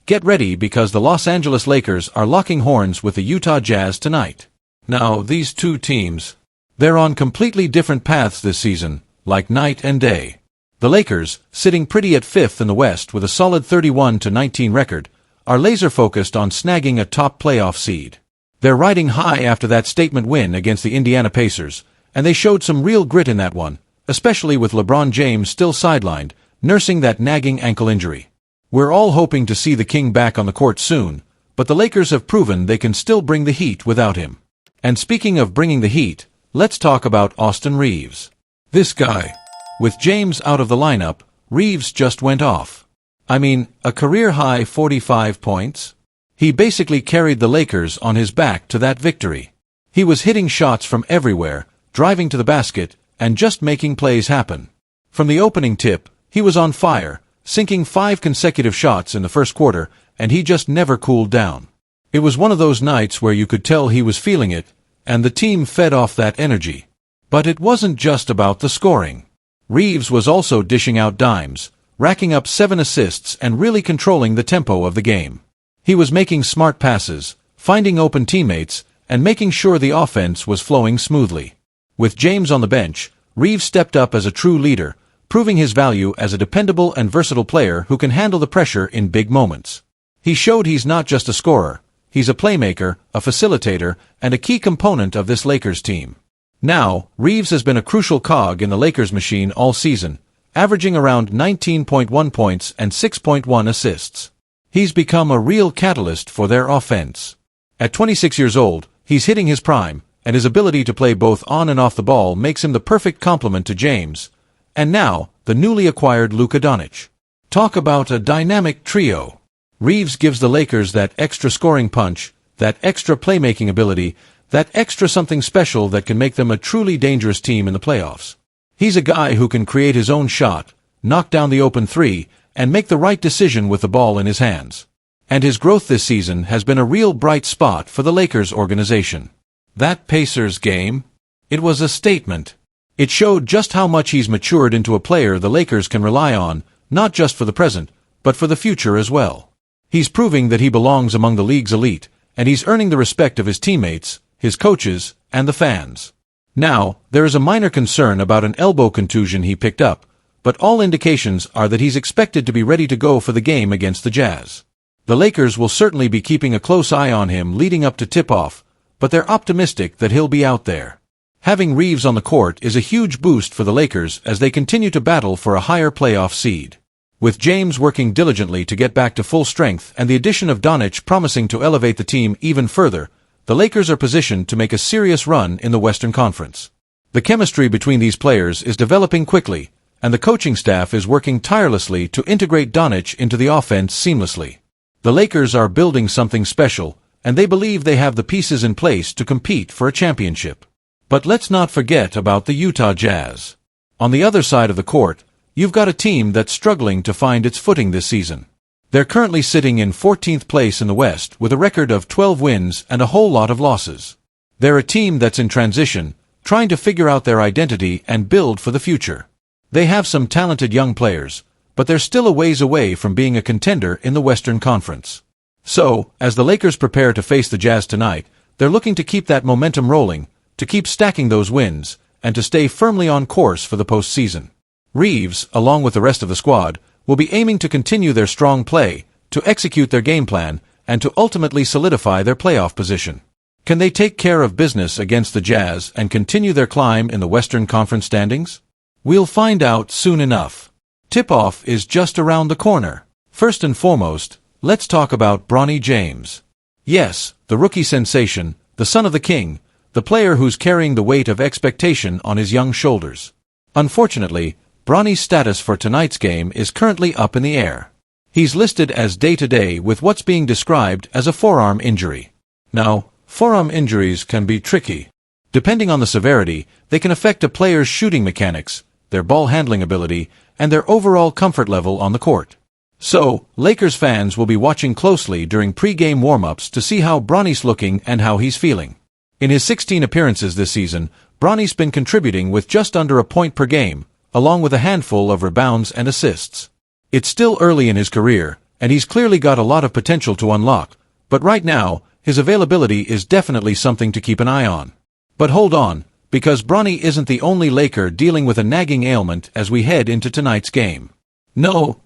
Get ready because the Los Angeles Lakers are locking horns with the Utah Jazz tonight. Now, these two teams, they're on completely different paths this season, like night and day. The Lakers, sitting pretty at fifth in the West with a solid 31-19 record, are laser-focused on snagging a top playoff seed. They're riding high after that statement win against the Indiana Pacers, and they showed some real grit in that one, especially with LeBron James still sidelined, nursing that nagging ankle injury. We're all hoping to see the King back on the court soon, but the Lakers have proven they can still bring the heat without him. And speaking of bringing the heat, let's talk about Austin Reaves. This guy. With James out of the lineup, Reaves just went off. I mean, a career-high 45 points? He basically carried the Lakers on his back to that victory. He was hitting shots from everywhere, driving to the basket, and just making plays happen. From the opening tip, he was on fire, sinking 5 consecutive shots in the first quarter, and he just never cooled down. It was one of those nights where you could tell he was feeling it, and the team fed off that energy. But it wasn't just about the scoring. Reaves was also dishing out dimes, racking up 7 assists and really controlling the tempo of the game. He was making smart passes, finding open teammates, and making sure the offense was flowing smoothly. With James on the bench, Reaves stepped up as a true leader, proving his value as a dependable and versatile player who can handle the pressure in big moments. He showed he's not just a scorer, he's a playmaker, a facilitator, and a key component of this Lakers team. Now, Reaves has been a crucial cog in the Lakers machine all season, averaging around 19.1 points and 6.1 assists. He's become a real catalyst for their offense. At 26 years old, he's hitting his prime, and his ability to play both on and off the ball makes him the perfect complement to James. And now, the newly acquired Luka Doncic. Talk about a dynamic trio. Reaves gives the Lakers that extra scoring punch, that extra playmaking ability, that extra something special that can make them a truly dangerous team in the playoffs. He's a guy who can create his own shot, knock down the open three, and make the right decision with the ball in his hands. And his growth this season has been a real bright spot for the Lakers organization. That Pacers game? It was a statement. It showed just how much he's matured into a player the Lakers can rely on, not just for the present, but for the future as well. He's proving that he belongs among the league's elite, and he's earning the respect of his teammates, his coaches, and the fans. Now, there is a minor concern about an elbow contusion he picked up, but all indications are that he's expected to be ready to go for the game against the Jazz. The Lakers will certainly be keeping a close eye on him leading up to tip-off, but they're optimistic that he'll be out there. Having Reaves on the court is a huge boost for the Lakers as they continue to battle for a higher playoff seed. With James working diligently to get back to full strength and the addition of Doncic promising to elevate the team even further, the Lakers are positioned to make a serious run in the Western Conference. The chemistry between these players is developing quickly, and the coaching staff is working tirelessly to integrate Doncic into the offense seamlessly. The Lakers are building something special, and they believe they have the pieces in place to compete for a championship. But let's not forget about the Utah Jazz. On the other side of the court, you've got a team that's struggling to find its footing this season. They're currently sitting in 14th place in the West with a record of 12 wins and a whole lot of losses. They're a team that's in transition, trying to figure out their identity and build for the future. They have some talented young players, but they're still a ways away from being a contender in the Western Conference. So, as the Lakers prepare to face the Jazz tonight, they're looking to keep that momentum rolling, to keep stacking those wins, and to stay firmly on course for the postseason. Reaves, along with the rest of the squad, will be aiming to continue their strong play, to execute their game plan, and to ultimately solidify their playoff position. Can they take care of business against the Jazz and continue their climb in the Western Conference standings? We'll find out soon enough. Tip-off is just around the corner. First and foremost, let's talk about Bronny James. Yes, the rookie sensation, the son of the king, the player who's carrying the weight of expectation on his young shoulders. Unfortunately, Bronny's status for tonight's game is currently up in the air. He's listed as day-to-day with what's being described as a forearm injury. Now, forearm injuries can be tricky. Depending on the severity, they can affect a player's shooting mechanics, their ball handling ability, and their overall comfort level on the court. So, Lakers fans will be watching closely during pre-game warm-ups to see how Bronny's looking and how he's feeling. In his 16 appearances this season, Bronny's been contributing with just under a point per game, along with a handful of rebounds and assists. It's still early in his career, and he's clearly got a lot of potential to unlock, but right now, his availability is definitely something to keep an eye on. But hold on, because Bronny isn't the only Laker dealing with a nagging ailment as we head into tonight's game. No.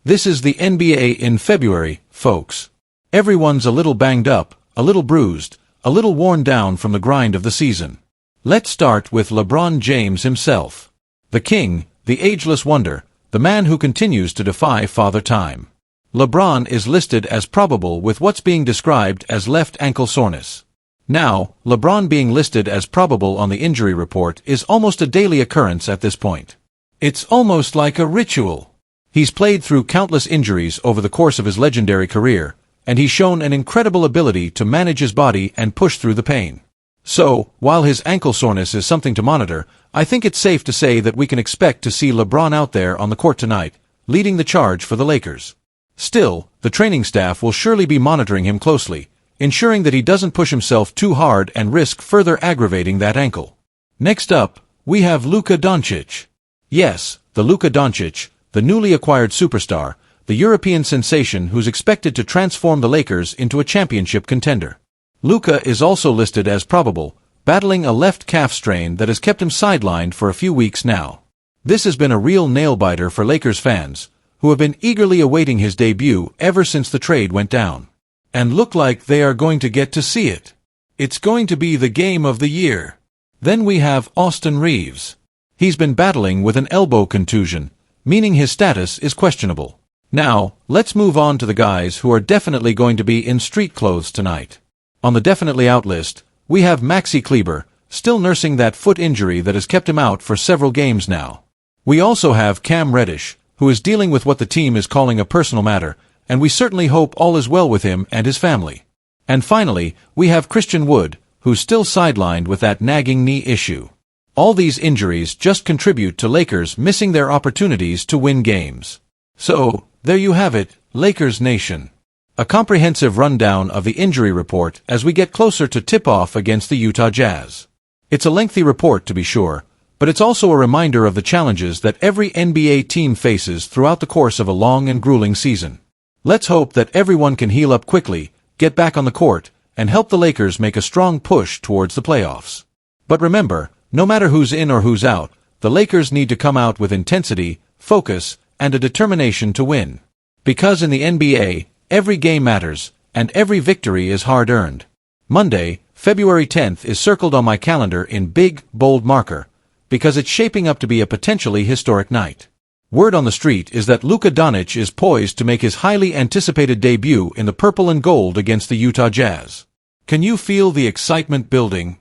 This is the NBA in February, folks. Everyone's a little banged up, a little bruised, a little worn down from the grind of the season. Let's start with LeBron James himself. The king, the ageless wonder, the man who continues to defy Father Time. LeBron is listed as probable with what's being described as left ankle soreness. Now, LeBron being listed as probable on the injury report is almost a daily occurrence at this point. It's almost like a ritual. He's played through countless injuries over the course of his legendary career, and he's shown an incredible ability to manage his body and push through the pain. So, while his ankle soreness is something to monitor, I think it's safe to say that we can expect to see LeBron out there on the court tonight, leading the charge for the Lakers. Still, the training staff will surely be monitoring him closely, ensuring that he doesn't push himself too hard and risk further aggravating that ankle. Next up, we have Luka Doncic. Yes, the Luka Doncic, the newly acquired superstar, the European sensation who's expected to transform the Lakers into a championship contender. Luka is also listed as probable, battling a left calf strain that has kept him sidelined for a few weeks now. This has been a real nail-biter for Lakers fans, who have been eagerly awaiting his debut ever since the trade went down. And look like they are going to get to see it. It's going to be the game of the year. Then we have Austin Reaves. He's been battling with an elbow contusion, meaning his status is questionable. Now, let's move on to the guys who are definitely going to be in street clothes tonight. On the definitely out list, we have Maxi Kleber, still nursing that foot injury that has kept him out for several games now. We also have Cam Reddish, who is dealing with what the team is calling a personal matter, and we certainly hope all is well with him and his family. And finally, we have Christian Wood, who's still sidelined with that nagging knee issue. All these injuries just contribute to Lakers missing their opportunities to win games. So, there you have it, Lakers Nation. A comprehensive rundown of the injury report as we get closer to tip-off against the Utah Jazz. It's a lengthy report to be sure, but it's also a reminder of the challenges that every NBA team faces throughout the course of a long and grueling season. Let's hope that everyone can heal up quickly, get back on the court, and help the Lakers make a strong push towards the playoffs. But remember, no matter who's in or who's out, the Lakers need to come out with intensity, focus, and a determination to win. Because in the NBA, every game matters, and every victory is hard-earned. Monday, February 10th is circled on my calendar in big, bold marker, because it's shaping up to be a potentially historic night. Word on the street is that Luka Doncic is poised to make his highly anticipated debut in the purple and gold against the Utah Jazz. Can you feel the excitement building?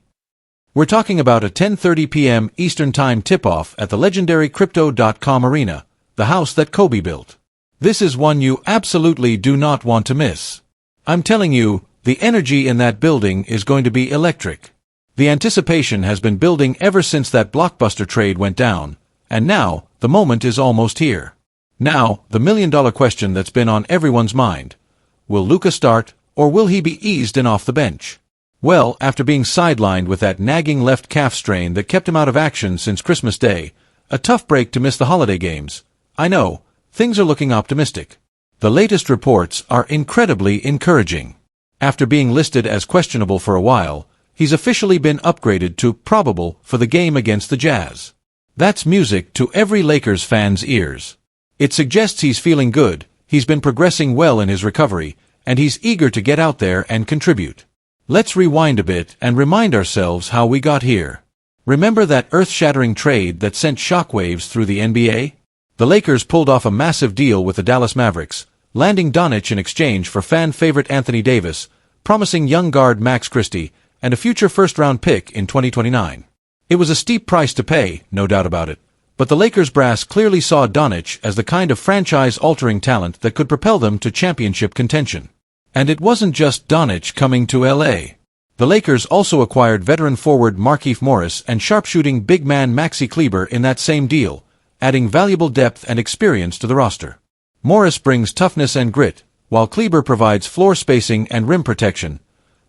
We're talking about a 10:30 p.m. Eastern Time tip-off at the legendary Crypto.com arena, the house that Kobe built. This is one you absolutely do not want to miss. I'm telling you, the energy in that building is going to be electric. The anticipation has been building ever since that blockbuster trade went down, and now, the moment is almost here. Now, the million-dollar question that's been on everyone's mind. Will Luka start, or will he be eased in off the bench? Well, after being sidelined with that nagging left calf strain that kept him out of action since Christmas Day, a tough break to miss the holiday games, I know, things are looking optimistic. The latest reports are incredibly encouraging. After being listed as questionable for a while, he's officially been upgraded to probable for the game against the Jazz. That's music to every Lakers fan's ears. It suggests he's feeling good, he's been progressing well in his recovery, and he's eager to get out there and contribute. Let's rewind a bit and remind ourselves how we got here. Remember that earth-shattering trade that sent shockwaves through the NBA? The Lakers pulled off a massive deal with the Dallas Mavericks, landing Doncic in exchange for fan-favorite Anthony Davis, promising young guard Max Christie, and a future first-round pick in 2029. It was a steep price to pay, no doubt about it, but the Lakers brass clearly saw Doncic as the kind of franchise-altering talent that could propel them to championship contention. And it wasn't just Doncic coming to LA. The Lakers also acquired veteran forward Markieff Morris and sharpshooting big man Maxi Kleber in that same deal, adding valuable depth and experience to the roster. Morris brings toughness and grit, while Kleber provides floor spacing and rim protection,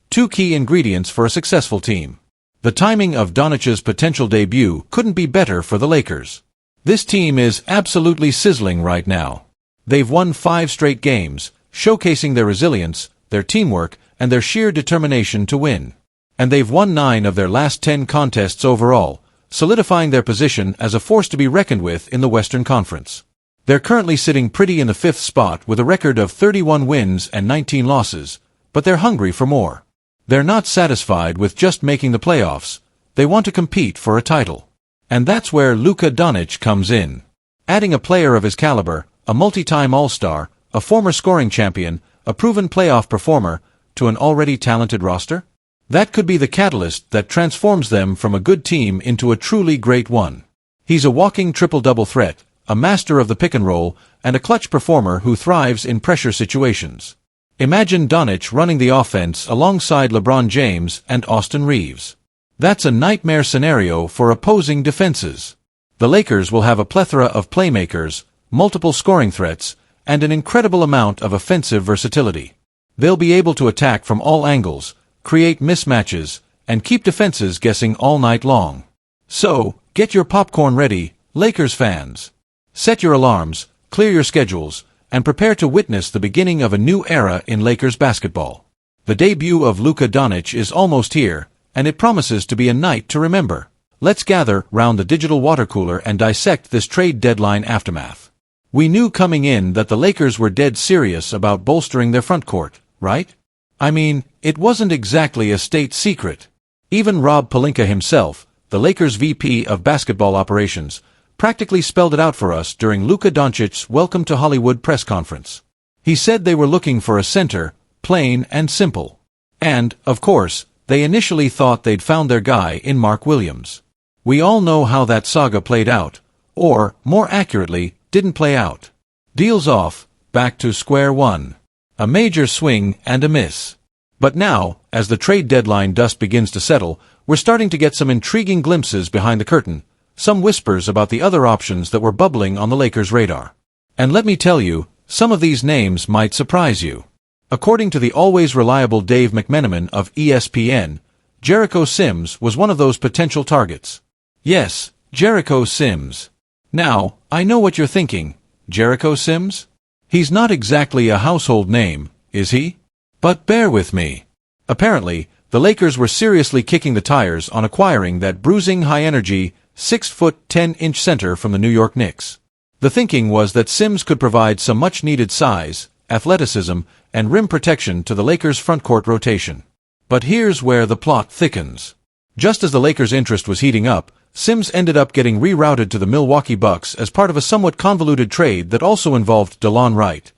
two key ingredients for a successful team. The timing of Doncic's potential debut couldn't be better for the Lakers. This team is absolutely sizzling right now. They've won 5 straight games, showcasing their resilience, their teamwork, and their sheer determination to win. And they've won 9 of their last 10 contests overall, solidifying their position as a force to be reckoned with in the Western Conference. They're currently sitting pretty in the 5th spot with a record of 31 wins and 19 losses, but they're hungry for more. They're not satisfied with just making the playoffs, they want to compete for a title. And that's where Luka Doncic comes in. Adding a player of his caliber, a multi-time All-Star, a former scoring champion, a proven playoff performer, to an already talented roster? That could be the catalyst that transforms them from a good team into a truly great one. He's a walking triple-double threat, a master of the pick-and-roll, and a clutch performer who thrives in pressure situations. Imagine Doncic running the offense alongside LeBron James and Austin Reaves. That's a nightmare scenario for opposing defenses. The Lakers will have a plethora of playmakers, multiple scoring threats, and an incredible amount of offensive versatility. They'll be able to attack from all angles, create mismatches, and keep defenses guessing all night long. So, get your popcorn ready, Lakers fans. Set your alarms, clear your schedules, and prepare to witness the beginning of a new era in Lakers basketball. The debut of Luka Doncic is almost here, and it promises to be a night to remember. Let's gather round the digital water cooler and dissect this trade deadline aftermath. We knew coming in that the Lakers were dead serious about bolstering their frontcourt, right? I mean, it wasn't exactly a state secret. Even Rob Pelinka himself, the Lakers' VP of basketball operations, practically spelled it out for us during Luka Doncic's Welcome to Hollywood press conference. He said they were looking for a center, plain and simple. And, of course, they initially thought they'd found their guy in Mark Williams. We all know how that saga played out, or, more accurately, didn't play out. Deals off, back to square one. A major swing and a miss. But now, as the trade deadline dust begins to settle, we're starting to get some intriguing glimpses behind the curtain, some whispers about the other options that were bubbling on the Lakers' radar. And let me tell you, some of these names might surprise you. According to the always reliable Dave McMenamin of ESPN, Jericho Sims was one of those potential targets. Yes, Jericho Sims. Now, I know what you're thinking. Jericho Sims? He's not exactly a household name, is he? But bear with me. Apparently, the Lakers were seriously kicking the tires on acquiring that bruising high-energy, 6'10" center from the New York Knicks. The thinking was that Sims could provide some much-needed size, athleticism, and rim protection to the Lakers' frontcourt rotation. But here's where the plot thickens. Just as the Lakers' interest was heating up, Sims ended up getting rerouted to the Milwaukee Bucks as part of a somewhat convoluted trade that also involved DeLon Wright.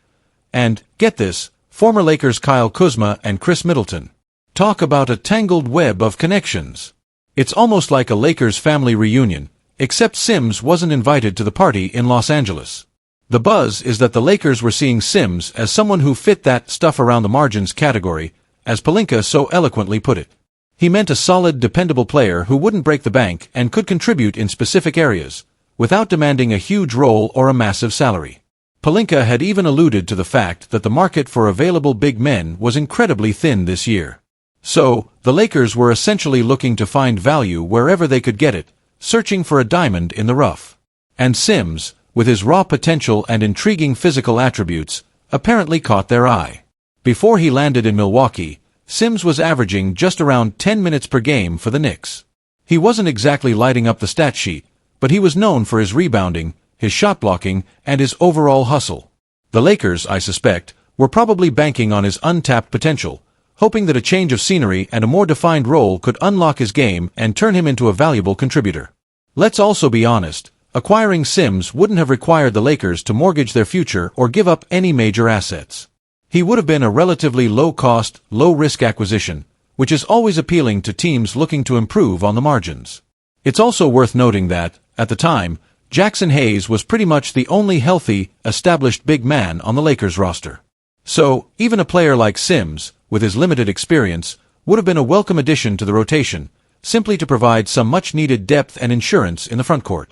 And, get this, former Lakers Kyle Kuzma and Chris Middleton. Talk about a tangled web of connections. It's almost like a Lakers family reunion, except Sims wasn't invited to the party in Los Angeles. The buzz is that the Lakers were seeing Sims as someone who fit that stuff around the margins category, as Pelinka so eloquently put it. He meant a solid, dependable player who wouldn't break the bank and could contribute in specific areas, without demanding a huge role or a massive salary. Pelinka had even alluded to the fact that the market for available big men was incredibly thin this year. So, the Lakers were essentially looking to find value wherever they could get it, searching for a diamond in the rough. And Sims, with his raw potential and intriguing physical attributes, apparently caught their eye. Before he landed in Milwaukee, Sims was averaging just around 10 minutes per game for the Knicks. He wasn't exactly lighting up the stat sheet, but he was known for his rebounding, his shot blocking, and his overall hustle. The Lakers, I suspect, were probably banking on his untapped potential, hoping that a change of scenery and a more defined role could unlock his game and turn him into a valuable contributor. Let's also be honest, acquiring Sims wouldn't have required the Lakers to mortgage their future or give up any major assets. He would have been a relatively low-cost, low-risk acquisition, which is always appealing to teams looking to improve on the margins. It's also worth noting that, at the time, Jackson Hayes was pretty much the only healthy, established big man on the Lakers roster. So, even a player like Sims, with his limited experience, would have been a welcome addition to the rotation, simply to provide some much-needed depth and insurance in the frontcourt.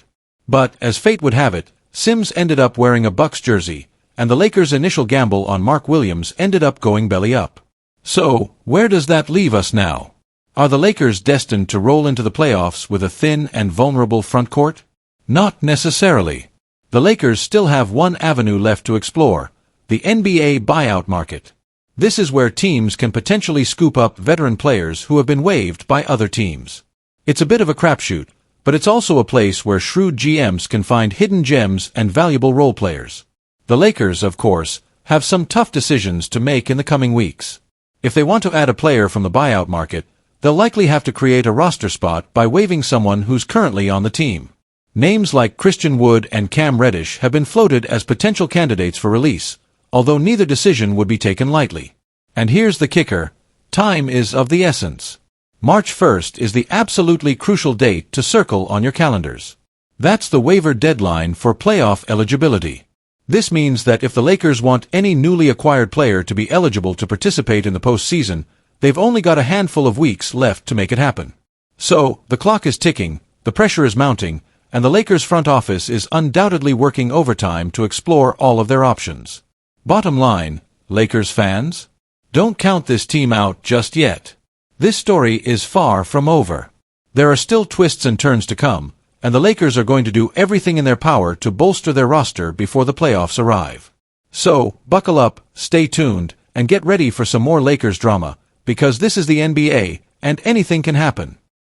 But, as fate would have it, Sims ended up wearing a Bucks jersey, and the Lakers' initial gamble on Mark Williams ended up going belly up. So, where does that leave us now? Are the Lakers destined to roll into the playoffs with a thin and vulnerable frontcourt? Not necessarily. The Lakers still have one avenue left to explore, the NBA buyout market. This is where teams can potentially scoop up veteran players who have been waived by other teams. It's a bit of a crapshoot, but it's also a place where shrewd GMs can find hidden gems and valuable role players. The Lakers, of course, have some tough decisions to make in the coming weeks. If they want to add a player from the buyout market, they'll likely have to create a roster spot by waiving someone who's currently on the team. Names like Christian Wood and Cam Reddish have been floated as potential candidates for release, although neither decision would be taken lightly. And here's the kicker: time is of the essence. March 1st is the absolutely crucial date to circle on your calendars. That's the waiver deadline for playoff eligibility. This means that if the Lakers want any newly acquired player to be eligible to participate in the postseason, they've only got a handful of weeks left to make it happen. So, the clock is ticking, the pressure is mounting, and the Lakers front office is undoubtedly working overtime to explore all of their options. Bottom line, Lakers fans, don't count this team out just yet. This story is far from over. There are still twists and turns to come, and the Lakers are going to do everything in their power to bolster their roster before the playoffs arrive. So, buckle up, stay tuned, and get ready for some more Lakers drama, because this is the NBA, and anything can happen.